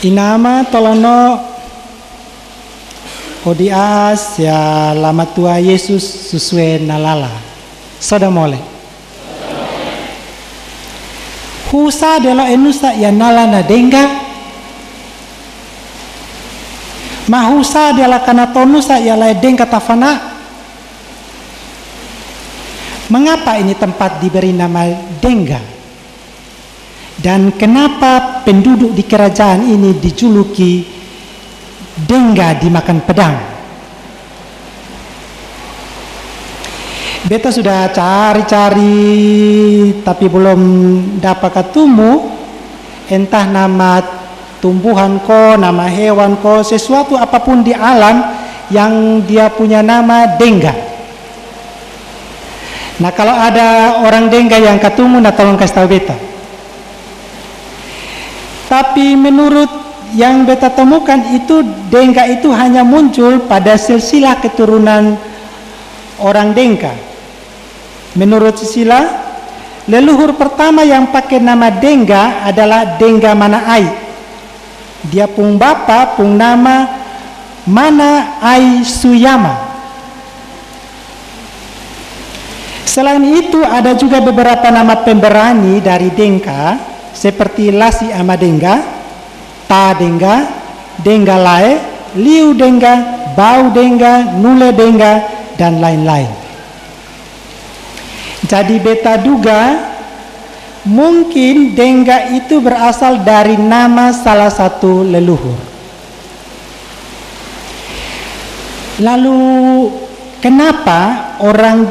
Inama tolono odias ya lama tua Yesus susue nalala. Soda mole. Husa dela enusa ya nala na dengga. Mahusa dela kana tonusa ya la dengga tafana. Mengapa ini tempat diberi nama Dengga? Dan kenapa penduduk di kerajaan ini dijuluki Dengga dimakan pedang? Beta sudah cari-cari tapi belum dapat ketemu entah nama tumbuhan ko, nama hewan ko, sesuatu apapun di alam yang dia punya nama Dengga. Nah kalau ada orang Dengga yang ketemu, nah tolong kasih tahu beta. Tapi menurut yang beta temukan itu Dengga itu hanya muncul pada silsilah keturunan orang Dengka. Menurut silsilah, leluhur pertama yang pakai nama Dengga adalah Dengga Manaai. Dia pun bapa pun nama Manaai Suyama. Selain itu ada juga beberapa nama pemberani dari Dengka seperti Lasi Ama Dengga, Ta Dengga, Dengga Lae, Liu Dengga, Bau Dengga, Nule Dengga, dan lain-lain. Jadi beta duga mungkin Dengga itu berasal dari nama salah satu leluhur. Lalu kenapa orang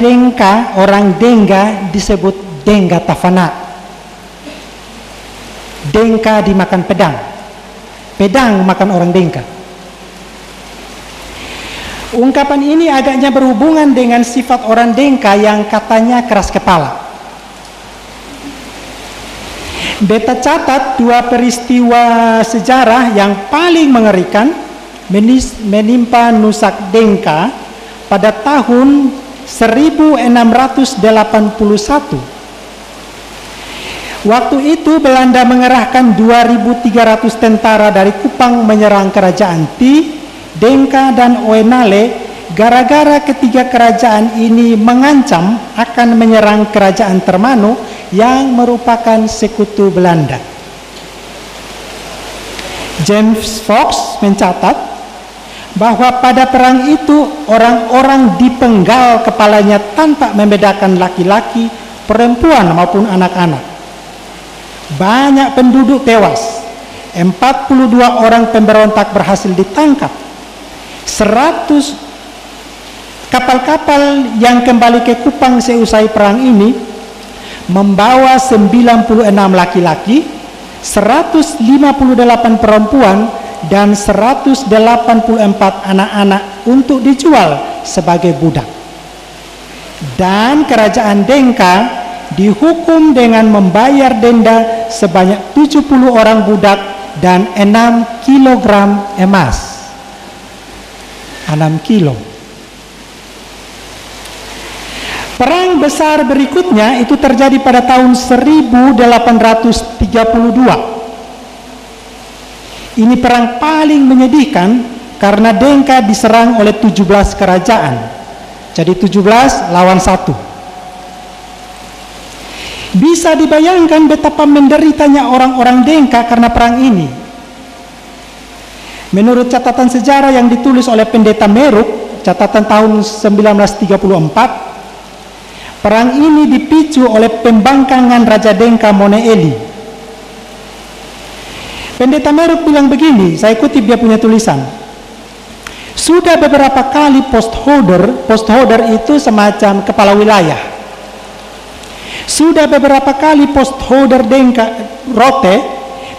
Dengga disebut Dengga Tafana? Dengka dimakan pedang, pedang makan orang Dengka. Ungkapan ini agaknya berhubungan dengan sifat orang Dengka yang katanya keras kepala. Beta catat dua peristiwa sejarah yang paling mengerikan menimpa Nusak Dengka pada tahun 1681. Waktu itu Belanda mengerahkan 2.300 tentara dari Kupang menyerang kerajaan Ti, Dengka, dan Oenale gara-gara ketiga kerajaan ini mengancam akan menyerang kerajaan Termanu yang merupakan sekutu Belanda. James Fox mencatat bahwa pada perang itu orang-orang dipenggal kepalanya tanpa membedakan laki-laki, perempuan maupun anak-anak. Banyak penduduk tewas, 42 orang pemberontak berhasil ditangkap, 100 kapal-kapal yang kembali ke Kupang seusai perang ini membawa 96 laki-laki, 158 perempuan, dan 184 anak-anak untuk dijual sebagai budak. Dan kerajaan Dengka dihukum dengan membayar denda sebanyak 70 orang budak dan 6 kilogram emas. 6 kilo. Perang besar berikutnya itu terjadi pada tahun 1832. Ini perang paling menyedihkan karena Dengka diserang oleh 17 kerajaan. Jadi 17 lawan 1. Bisa dibayangkan betapa menderitanya orang-orang Dengka karena perang ini. Menurut catatan sejarah yang ditulis oleh Pendeta Meruk, catatan tahun 1934, perang ini dipicu oleh pembangkangan Raja Dengka Moneeli. Pendeta Meruk bilang begini, saya kutip dia punya tulisan. Sudah beberapa kali postholder itu semacam kepala wilayah. Sudah beberapa kali postholder Dengka Rote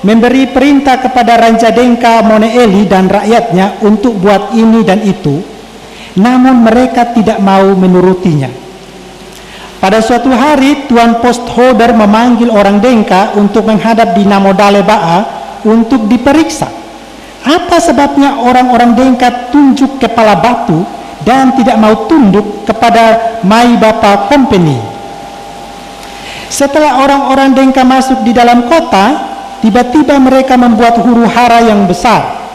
memberi perintah kepada Raja Dengka Moneeli dan rakyatnya untuk buat ini dan itu, namun mereka tidak mau menurutinya. Pada suatu hari, Tuan postholder memanggil orang Dengka untuk menghadap di Namodale Ba'a untuk diperiksa. Apa sebabnya orang-orang Dengka tunjuk kepala batu dan tidak mau tunduk kepada Mai Bapa Company? Setelah orang-orang Dengka masuk di dalam kota, tiba-tiba mereka membuat huru-hara yang besar.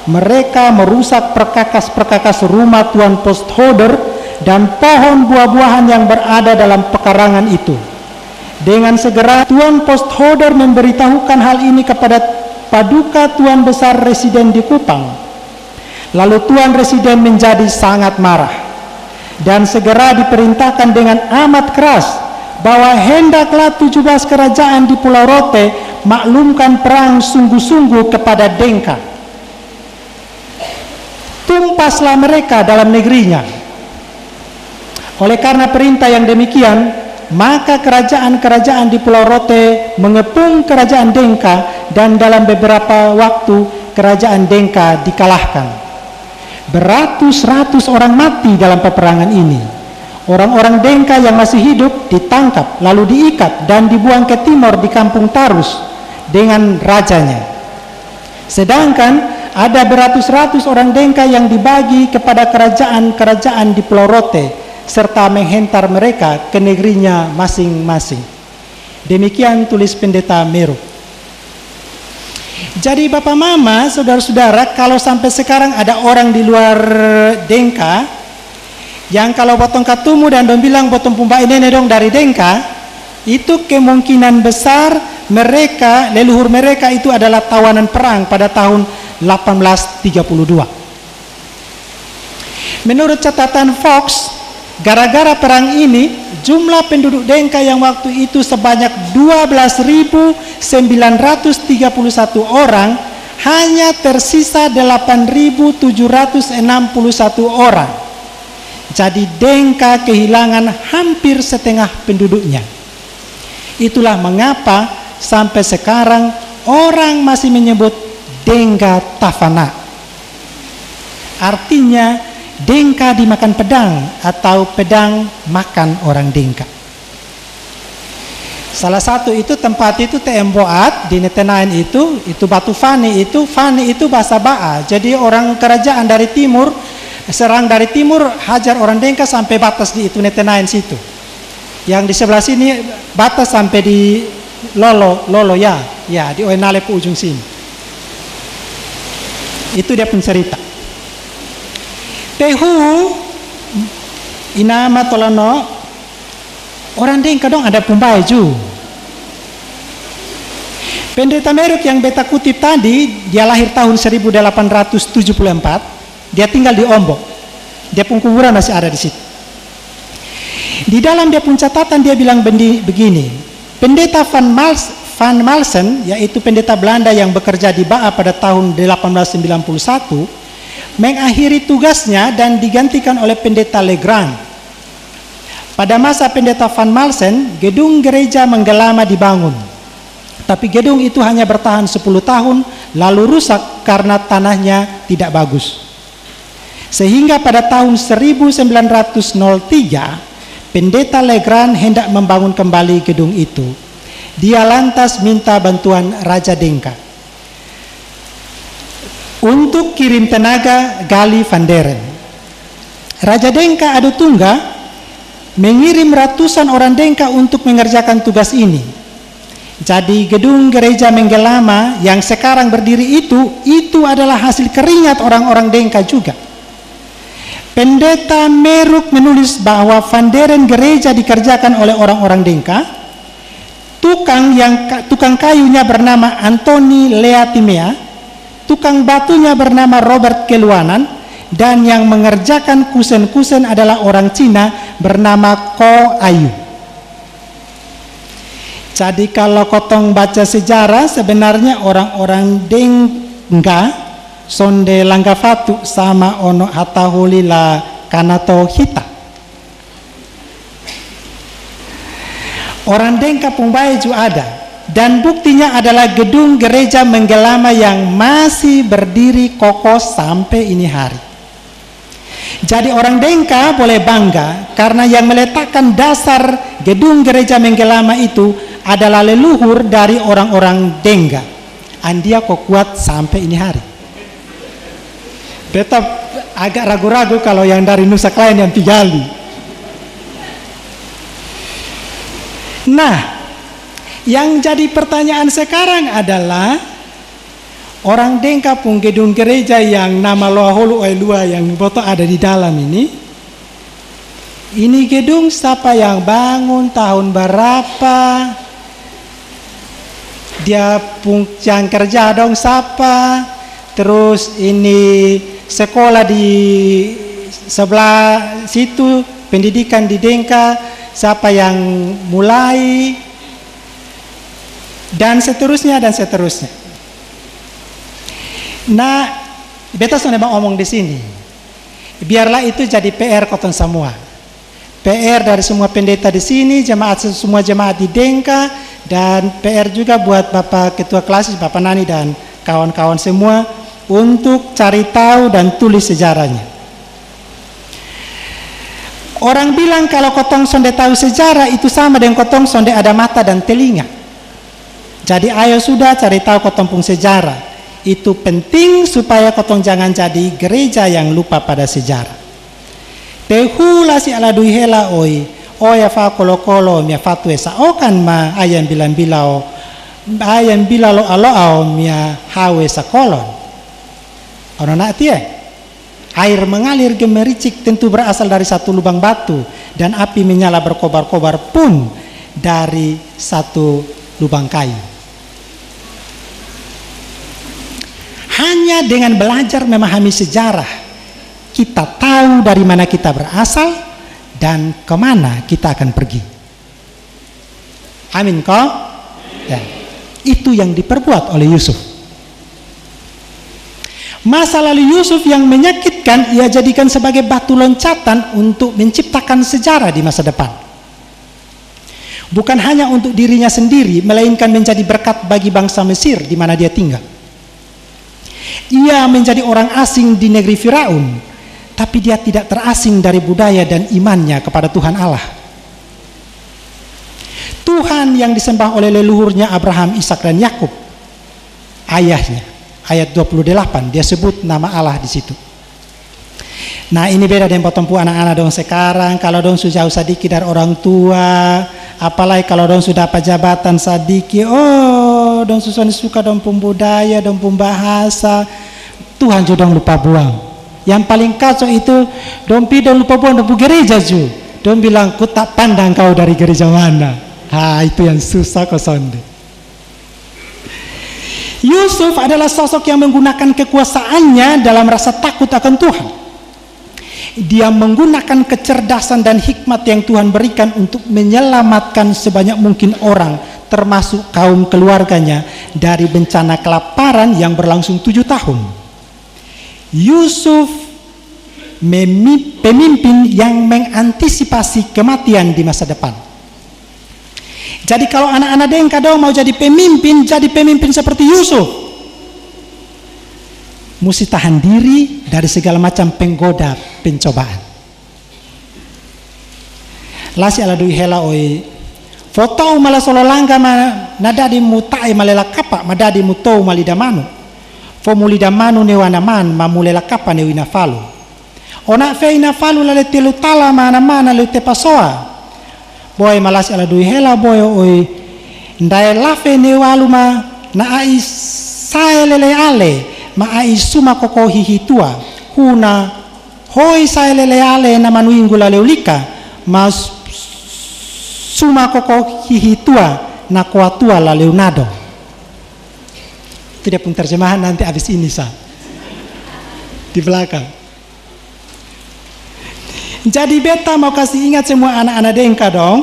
Mereka merusak perkakas-perkakas rumah Tuan Postholder dan pohon buah-buahan yang berada dalam pekarangan itu. Dengan segera Tuan Postholder memberitahukan hal ini kepada Paduka Tuan Besar Residen di Kupang. Lalu Tuan Residen menjadi sangat marah dan segera diperintahkan dengan amat keras bahwa hendaklah 17 kerajaan di Pulau Rote maklumkan perang sungguh-sungguh kepada Dengka. Tumpaslah mereka dalam negerinya. Oleh karena perintah yang demikian, maka kerajaan-kerajaan di Pulau Rote mengepung kerajaan Dengka dan dalam beberapa waktu kerajaan Dengka dikalahkan. Beratus-ratus orang mati dalam peperangan ini. Orang-orang Dengka yang masih hidup ditangkap, lalu diikat dan dibuang ke timur di kampung Tarus dengan rajanya. Sedangkan ada beratus-ratus orang Dengka yang dibagi kepada kerajaan-kerajaan di Pulau Rote serta menghentar mereka ke negerinya masing-masing. Demikian tulis Pendeta Meru. Jadi Bapak Mama, saudara-saudara, kalau sampai sekarang ada orang di luar Dengka yang kalau potong katumu dan dong bilang potong pumbai nene dong dari Dengka, itu kemungkinan besar mereka, leluhur mereka itu adalah tawanan perang pada tahun 1832. Menurut catatan Fox, gara-gara perang ini, jumlah penduduk Dengka yang waktu itu sebanyak 12.931 orang, hanya tersisa 8.761 orang. Jadi Dengka kehilangan hampir setengah penduduknya. Itulah mengapa sampai sekarang orang masih menyebut Dengka Tafana. Artinya Dengka dimakan pedang atau pedang makan orang Dengka. Salah satu itu tempat itu Teemboat di Netenain itu batu Fani itu bahasa Ba'a. Jadi orang kerajaan dari timur serang dari timur, hajar orang Dengka sampai batas di itu Netenain situ. Yang di sebelah sini batas sampai di Lolo ya di Oenale ke ujung sini. Itu dia pencerita. Tehu inama tolano orang Dengka dong ada pembaju. Pendeta Meruk yang beta kutip tadi, dia lahir tahun 1874. Dia tinggal di Ombok. Dia pun kuburan masih ada di situ. Di dalam dia pun catatan dia bilang begini, Pendeta Van Malsen, yaitu pendeta Belanda yang bekerja di Ba'a pada tahun 1891, mengakhiri tugasnya dan digantikan oleh Pendeta Legrand. Pada masa Pendeta Van Malsen, gedung gereja menggelama dibangun. Tapi gedung itu hanya bertahan 10 tahun, lalu rusak karena tanahnya tidak bagus. Sehingga pada tahun 1903, Pendeta Legrand hendak membangun kembali gedung itu. Dia lantas minta bantuan Raja Dengka untuk kirim tenaga gali Van Deren. Raja Dengka Adu Tungga mengirim ratusan orang Dengka untuk mengerjakan tugas ini. Jadi gedung gereja Menggelama yang sekarang berdiri itu adalah hasil keringat orang-orang Dengka juga. Pendeta Meruk menulis bahwa Van Deren gereja dikerjakan oleh orang-orang Dengka. Tukang kayunya bernama Antoni Leatimea, tukang batunya bernama Robert Keluanan, dan yang mengerjakan kusen-kusen adalah orang Cina bernama Ko Ayu. Jadi kalau kotong baca sejarah, sebenarnya orang-orang Dengka sonde langgafatu sama ono hatahuli la kanato hita. Orang Dengka Pumbai juga ada, dan buktinya adalah gedung gereja Menggelama yang masih berdiri kokoh sampai ini hari. Jadi orang Dengka boleh bangga karena yang meletakkan dasar gedung gereja Menggelama itu adalah leluhur dari orang-orang Dengka. Andia kok kuat sampai ini hari. Beta agak ragu-ragu kalau yang dari Nusa Klain yang digali. Nah, Yang jadi pertanyaan sekarang adalah orang Dengka pun gedung gereja yang nama Loaholu Oelua yang foto ada di dalam ini gedung siapa yang bangun, tahun berapa, dia pun yang kerja dong siapa, terus ini sekolah di sebelah situ, pendidikan di Dengka siapa yang mulai, dan seterusnya. Nah, beta sudah mau ngomong di sini. Biarlah itu jadi PR kotong semua. PR dari semua pendeta di sini, semua jemaat di Dengka, dan PR juga buat Bapak Ketua Klasis, Bapak Nani dan kawan-kawan semua untuk cari tahu dan tulis sejarahnya. Orang bilang kalau kotong sonde tahu sejarah itu sama dengan kotong sonde ada mata dan telinga. Jadi ayo sudah cari tahu kotong pun sejarah. Itu penting supaya kotong jangan jadi gereja yang lupa pada sejarah. Tehula si ala duihela oi ya fa kolo mia fatwe sa okan ma ayam bilao alo mia hawe sa kolon. Ono nak tie. Air mengalir gemericik tentu berasal dari satu lubang batu, dan api menyala berkobar-kobar pun dari satu lubang kayu. Hanya dengan belajar memahami sejarah, kita tahu dari mana kita berasal dan kemana kita akan pergi. Amin kok? Ya. Itu yang diperbuat oleh Yusuf. Masa lalu Yusuf yang menyakitkan ia jadikan sebagai batu loncatan untuk menciptakan sejarah di masa depan. Bukan hanya untuk dirinya sendiri, melainkan menjadi berkat bagi bangsa Mesir di mana dia tinggal. Ia menjadi orang asing di negeri Firaun, tapi dia tidak terasing dari budaya dan imannya kepada Tuhan Allah. Tuhan yang disembah oleh leluhurnya Abraham, Ishak dan Yakub, ayahnya. Ayat 28 dia sebut nama Allah di situ. Nah, ini beda dengan potompu anak-anak dong sekarang. Kalau dong sudah jauh sedikit dari orang tua, apalagi kalau dong sudah dapat jabatan sedikit, dong suka dong pun budaya, dong pun bahasa, Tuhan juga dong lupa buang. Yang paling kacau itu dong lupa buang dong gereja ju. Dong bilang ku tak pandang kau dari gereja mana. Itu yang susah kau sonde. Yusuf adalah sosok yang menggunakan kekuasaannya dalam rasa takut akan Tuhan. Dia menggunakan kecerdasan dan hikmat yang Tuhan berikan untuk menyelamatkan sebanyak mungkin orang, termasuk kaum keluarganya, dari bencana kelaparan yang berlangsung 7 tahun. Yusuf pemimpin yang mengantisipasi kematian di masa depan. Jadi kalau anak-anak Dengka dong mau jadi pemimpin seperti Yusuf, mesti tahan diri dari segala macam penggoda pencobaan. Lasi ala dui hela oi foto mala solo langga nadadi mutai malela kapa madadi mutou malidamanu formulidamanu newanaman mamulela kapa newinafalu ona feina falu lale telu tala mana le tepasoa. Boy malas ala dui hela boy oi ndai lafe ne waluma na ai saelele ale ma ai suma koko hihitua huna hoi saelele ale na manuingula leulika mas suma koko hihitua na kuatua la leunado. Itu dia pun terjemahan nanti habis ini di belakang. Jadi beta mau kasih ingat semua anak-anak Dengka dong.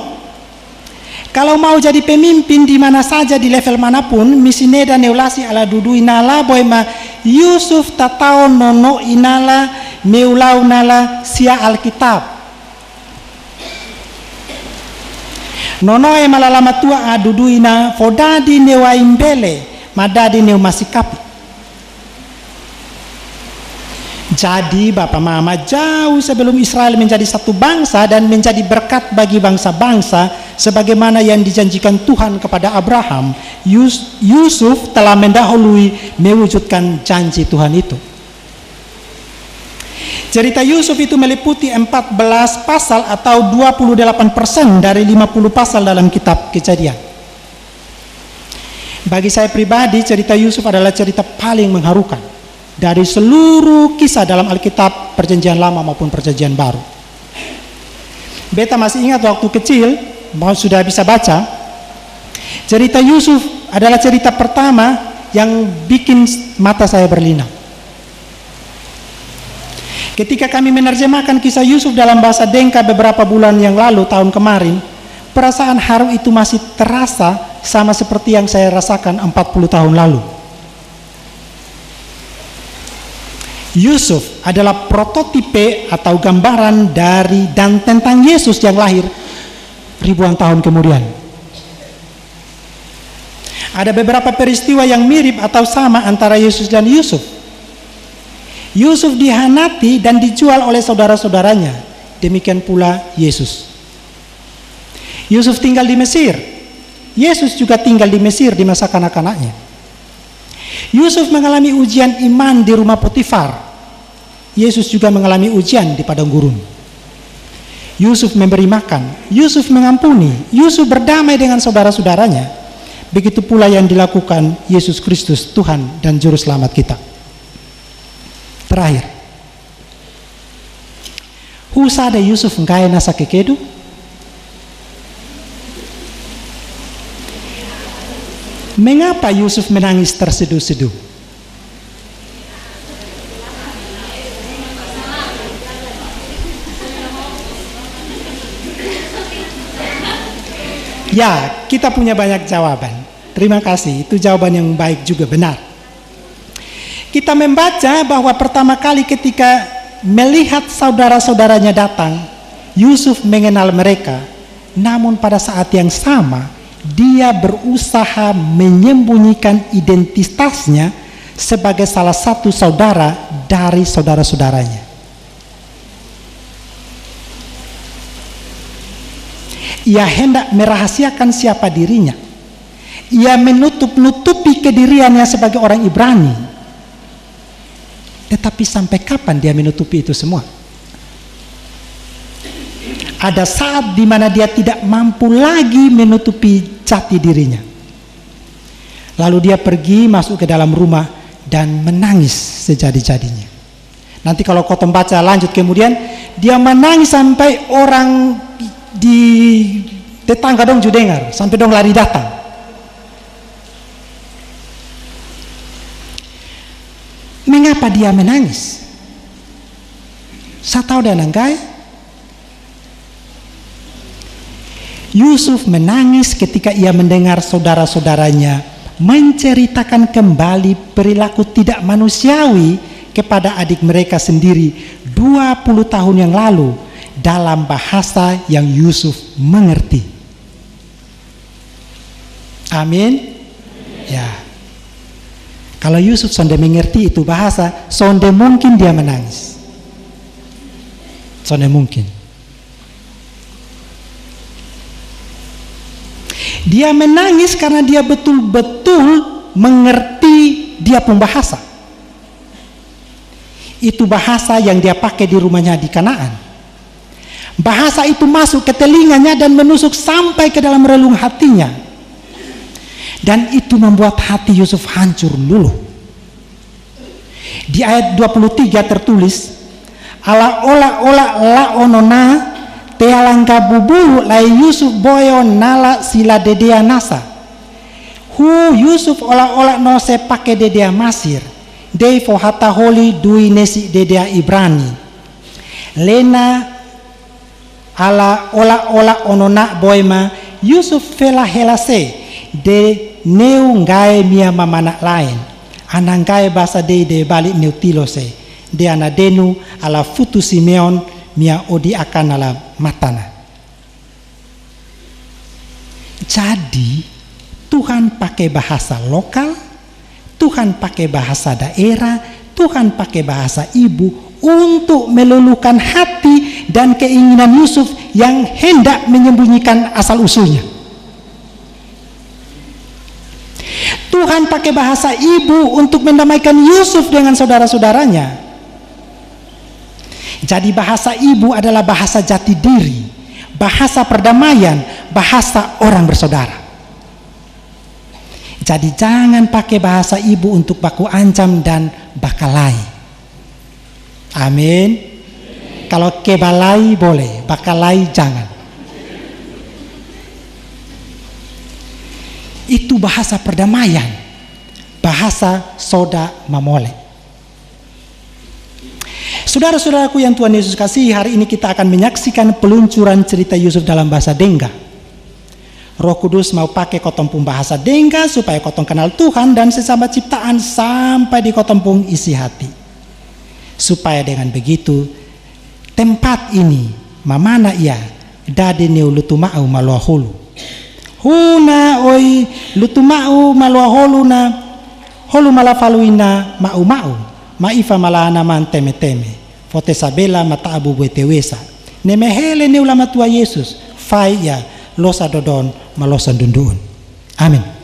Kalau mau jadi pemimpin di mana saja di level manapun, misineda neulasi ala dudu inala boy ma Yusuf tatao nono inala neulau nala sia Alkitab. Nono e malalama tua adudu ina fodadi newa imbele madadi neu masikapi. Jadi Bapak Mama jauh sebelum Israel menjadi satu bangsa dan menjadi berkat bagi bangsa-bangsa sebagaimana yang dijanjikan Tuhan kepada Abraham, Yusuf telah mendahului mewujudkan janji Tuhan itu. Cerita Yusuf itu meliputi 14 pasal atau 28% dari 50 pasal dalam kitab Kejadian. Bagi saya pribadi, cerita Yusuf adalah cerita paling mengharukan dari seluruh kisah dalam Alkitab Perjanjian Lama maupun Perjanjian Baru. Beta masih ingat waktu kecil, sudah bisa baca, cerita Yusuf adalah cerita pertama yang bikin mata saya berlinang. Ketika kami menerjemahkan kisah Yusuf dalam bahasa Denka beberapa bulan yang lalu, tahun kemarin, perasaan haru itu masih terasa sama seperti yang saya rasakan 40 tahun lalu. Yusuf adalah prototipe atau gambaran dari dan tentang Yesus yang lahir ribuan tahun kemudian. Ada beberapa peristiwa yang mirip atau sama antara Yesus dan Yusuf. Yusuf dihianati dan dijual oleh saudara-saudaranya. Demikian pula Yesus. Yusuf tinggal di Mesir. Yesus juga tinggal di Mesir di masa kanak-kanaknya. Yusuf mengalami ujian iman di rumah Potifar. Yesus juga mengalami ujian di padang gurun. Yusuf memberi makan, Yusuf mengampuni, Yusuf berdamai dengan saudara-saudaranya. Begitu pula yang dilakukan Yesus Kristus, Tuhan dan Juru Selamat kita. Terakhir, husada Yusuf ngai nasa kekedu. Mengapa Yusuf menangis terseduh-seduh? Ya, kita punya banyak jawaban. Terima kasih, itu jawaban yang baik juga, benar. Kita membaca bahwa pertama kali ketika melihat saudara-saudaranya datang, Yusuf mengenal mereka. Namun pada saat yang sama, dia berusaha menyembunyikan identitasnya sebagai salah satu saudara dari saudara-saudaranya. Ia hendak merahasiakan siapa dirinya. Ia menutup-nutupi kediriannya sebagai orang Ibrani. Tetapi sampai kapan dia menutupi itu semua? Ada saat di mana dia tidak mampu lagi menutupi jati dirinya. Lalu dia pergi masuk ke dalam rumah dan menangis sejadi-jadinya. Nanti kalau kau baca lanjut kemudian, dia menangis sampai orang di tetangga dong juga dengar, sampai dong lari datang. Mengapa dia menangis? Saya tahu dan engkai. Yusuf menangis ketika ia mendengar saudara-saudaranya menceritakan kembali perilaku tidak manusiawi kepada adik mereka sendiri 20 tahun yang lalu dalam bahasa yang Yusuf mengerti. Amin. Ya. Kalau Yusuf sonde mengerti itu bahasa, sonde mungkin dia menangis. Sonde mungkin. Dia menangis karena dia betul-betul mengerti dia pun bahasa. Itu bahasa yang dia pakai di rumahnya di Kanaan. Bahasa itu masuk ke telinganya dan menusuk sampai ke dalam relung hatinya. Dan itu membuat hati Yusuf hancur dulu. Di ayat 23 tertulis, ala ola la onona tealangka bubulu lai Yusuf boyo nala sila dedea nasa. Hu Yusuf ola no se pake dedea Masir. Dei fo hata holi dui nesi dedea Ibrani. Lena ala ola onona boyma Yusuf fela helase de neu ngai mia mamana lain anangkai basa de balik neutilose de anadenu ala futu Simeon mia odi akan ala matana. Jadi Tuhan pakai bahasa lokal, Tuhan pakai bahasa daerah, Tuhan pakai bahasa ibu untuk meluluhkan hati dan keinginan Yusuf yang hendak menyembunyikan asal usulnya. Tuhan pakai bahasa ibu untuk mendamaikan Yusuf dengan saudara-saudaranya. Jadi bahasa ibu adalah bahasa jati diri, bahasa perdamaian, bahasa orang bersaudara. Jadi jangan pakai bahasa ibu untuk baku ancam dan bakalai. Amin. Kalau kebalai boleh, bakalai jangan. Itu bahasa perdamaian, bahasa soda mamole. Saudara-saudaraku yang Tuhan Yesus kasihi, hari ini kita akan menyaksikan peluncuran cerita Yusuf dalam bahasa Dengga. Roh Kudus mau pakai kotong pun bahasa Dengga supaya kotong kenal Tuhan dan sesama ciptaan sampai di kotong pun isi hati. Supaya dengan begitu tempat ini mamana ia dade neu lutumau maluahulu. Huna oi lutumau maluahulu na holu malafaluina mau maifa malana man teme fote sabela mata abu betewesa nemehele neulama tua Yesus fai ya losa dodon malosan dundun. Amin.